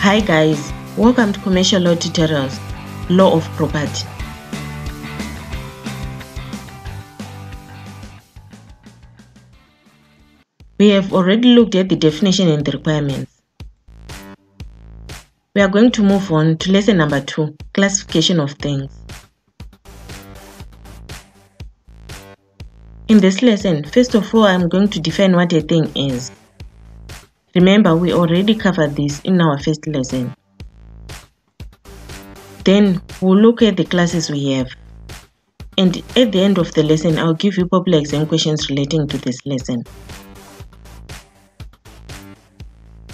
Hi guys, welcome to Commercial Law Tutorials, Law of Property. We have already looked at the definition and the requirements. We are going to move on to lesson number 2, classification of things. In this lesson, first of all, I'm going to define what a thing is. Remember, we already covered this in our first lesson. Then we'll look at the classes we have. And at the end of the lesson, I'll give you popular exam questions relating to this lesson.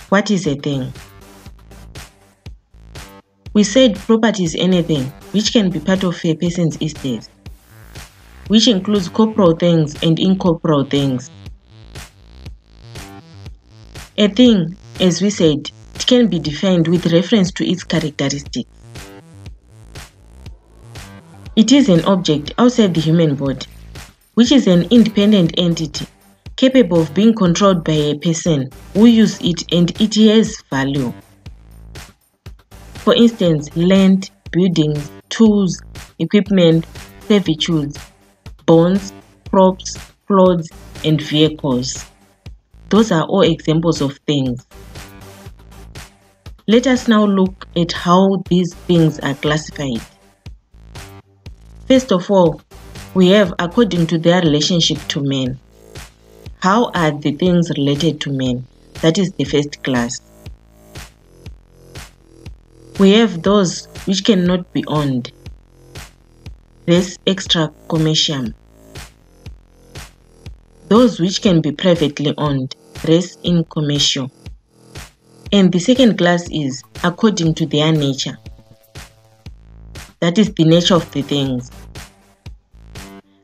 What is a thing? We said property is anything which can be part of a person's estate, which includes corporeal things and incorporeal things. A thing, as we said, it can be defined with reference to its characteristics. It is an object outside the human body, which is an independent entity capable of being controlled by a person who uses it, and it has value. For instance, land, buildings, tools, equipment, servitudes, bonds, crops, clothes, and vehicles. Those are all examples of things. Let us now look at how these things are classified. First of all, we have according to their relationship to men. How are the things related to men? That is the first class. We have those which cannot be owned. Res extra commercium. Those which can be privately owned, res in commercio. And the second class is according to their nature. That is the nature of the things.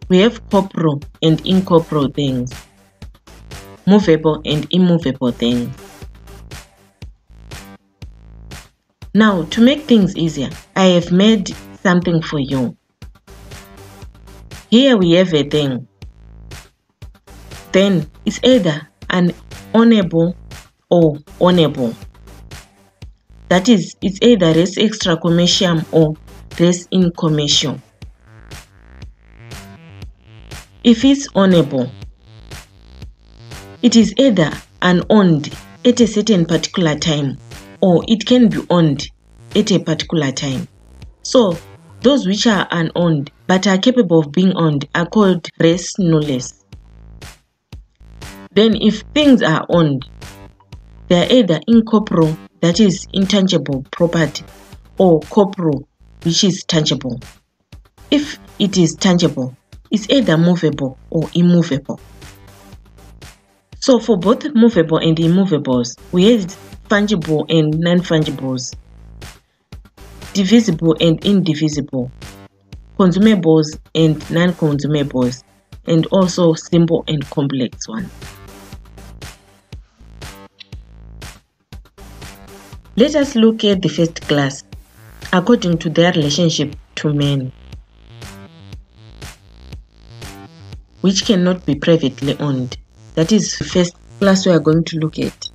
We have corporeal and incorporeal things, movable and immovable things. Now, to make things easier, I have made something for you. Here we have a thing. Then it's either an ownable or ownable. That is, it's either res extra commercium or res in commercio. If it's ownable, it is either unowned at a certain particular time, or it can be owned at a particular time. So, those which are unowned but are capable of being owned are called res nullis. Then if things are owned, they are either incorporeal, that is intangible property, or corporeal, which is tangible. If it is tangible, it's either movable or immovable. So for both movable and immovables, we have fungible and non-fungibles, divisible and indivisible, consumables and non-consumables, and also simple and complex ones. Let us look at the first class, according to their relationship to men, which cannot be privately owned. That is the first class we are going to look at.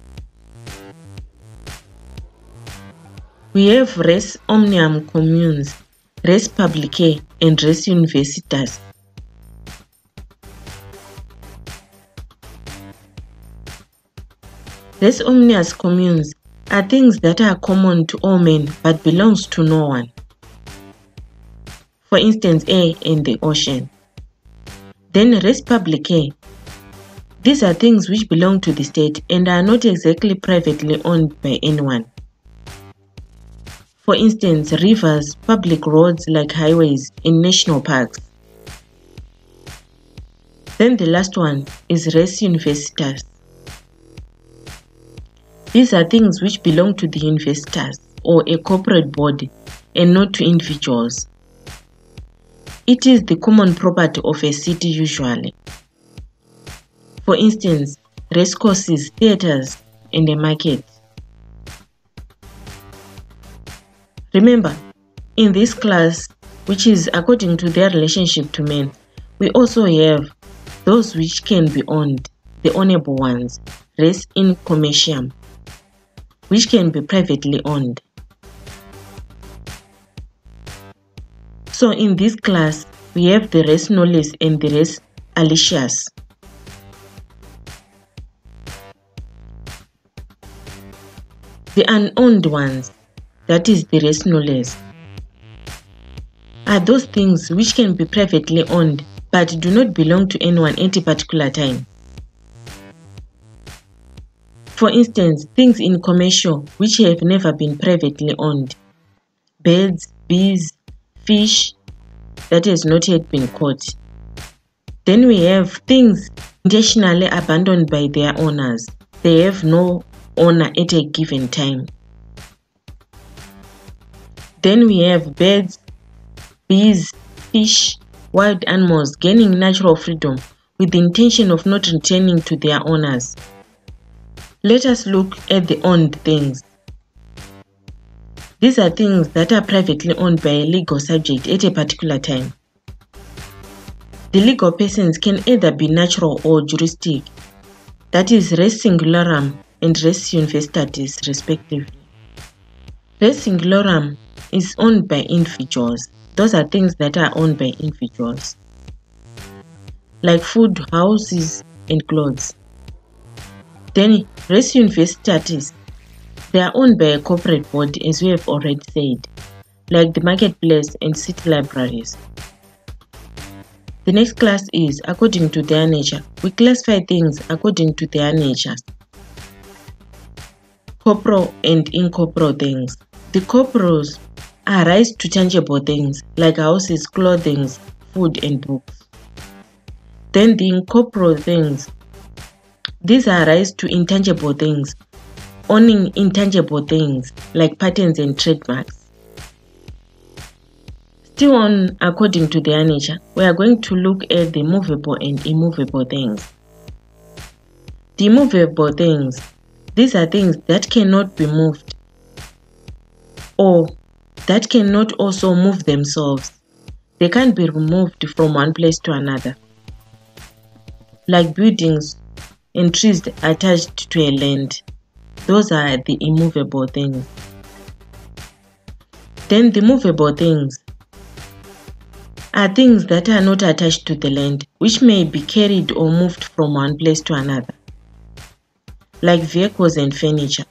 We have res OMNIUM communes, res PUBLICAE, and res UNIVERSITAS. Res omnius communes are things that are common to all men but belongs to no one. For instance, air and the ocean. Then res PUBLICAE. These are things which belong to the state and are not exactly privately owned by anyone. For instance, rivers, public roads like highways, and national parks. Then the last one is res universitas. These are things which belong to the universitas or a corporate body and not to individuals. It is the common property of a city usually. For instance, racecourses, theaters, and a market. Remember, in this class, which is according to their relationship to men, we also have those which can be owned, the ownable ones, res in commercium. which can be privately owned. So in this class, we have the res nullis and the res ALLICUIS. The unowned ones, that is the res nullis, are those things which can be privately owned but do not belong to anyone at a particular time. For instance, things in commercio which have never been privately owned. Birds, bees, fish that has not yet been caught. Then we have things intentionally abandoned by their owners. They have no owner at a given time. Then we have birds, bees, fish, wild animals gaining natural freedom with the intention of not returning to their owners. Let us look at the owned things. These are things that are privately owned by a legal subject at a particular time. The legal persons can either be natural or juristic, that is res singularum and res universitatis respectively. Res singularum is owned by individuals. Those are things that are owned by individuals, like food, houses, and clothes. Then res universitatis, they are owned by a corporate body, as we have already said, like the marketplace and city libraries. The next class is according to their nature. We classify things according to their natures. Corporeal and incorporeal things. The corporeals are rise to tangible things like houses, clothing, food, and books. Then the incorporeal things. These are rise to intangible things, owning intangible things like patents and trademarks. Still on according to their nature, we are going to look at the movable and immovable things. The movable things, these are things that cannot be moved or that cannot also move themselves. They can't be removed from one place to another, like buildings and trees attached to a land. Those are the immovable things. Then the movable things are things that are not attached to the land, which may be carried or moved from one place to another, like vehicles and furniture.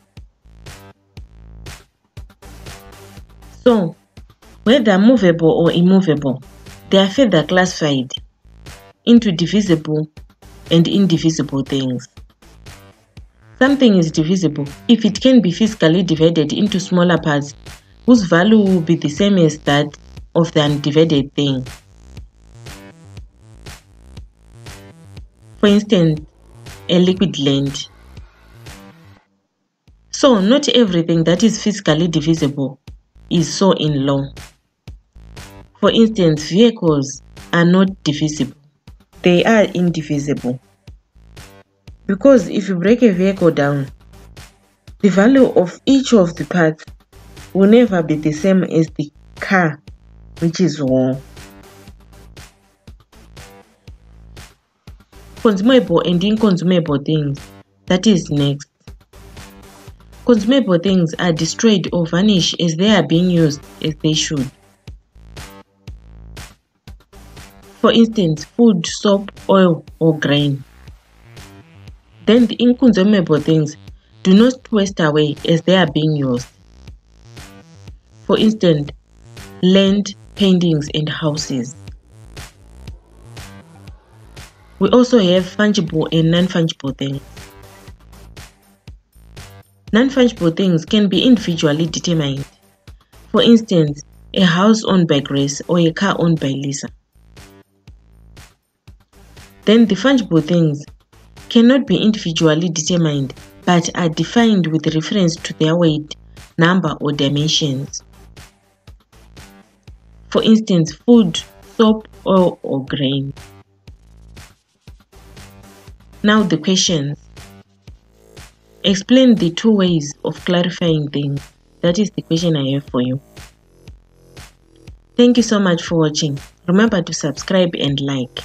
So, whether movable or immovable, they are further classified into divisible and indivisible things. Something is divisible if it can be physically divided into smaller parts whose value will be the same as that of the undivided thing. For instance, a liquid land. So, not everything that is physically divisible is so in law. For instance, vehicles are not divisible. They are indivisible. Because if you break a vehicle down, the value of each of the parts will never be the same as the car, which is whole. Consumable and inconsumable things, that is next. Consumable things are destroyed or vanish as they are being used as they should. For instance, food, soap, oil, or grain. Then the inconsumable things do not waste away as they are being used. For instance, land, paintings, and houses. We also have fungible and non-fungible things. Non-fungible things can be individually determined. For instance, a house owned by Grace or a car owned by Lisa. Then the fungible things cannot be individually determined but are defined with reference to their weight, number, or dimensions. For instance, food, soap, oil, or grain. Now the questions. Explain the two ways of clarifying things. That is the question I have for you. Thank you so much for watching. Remember to subscribe and like.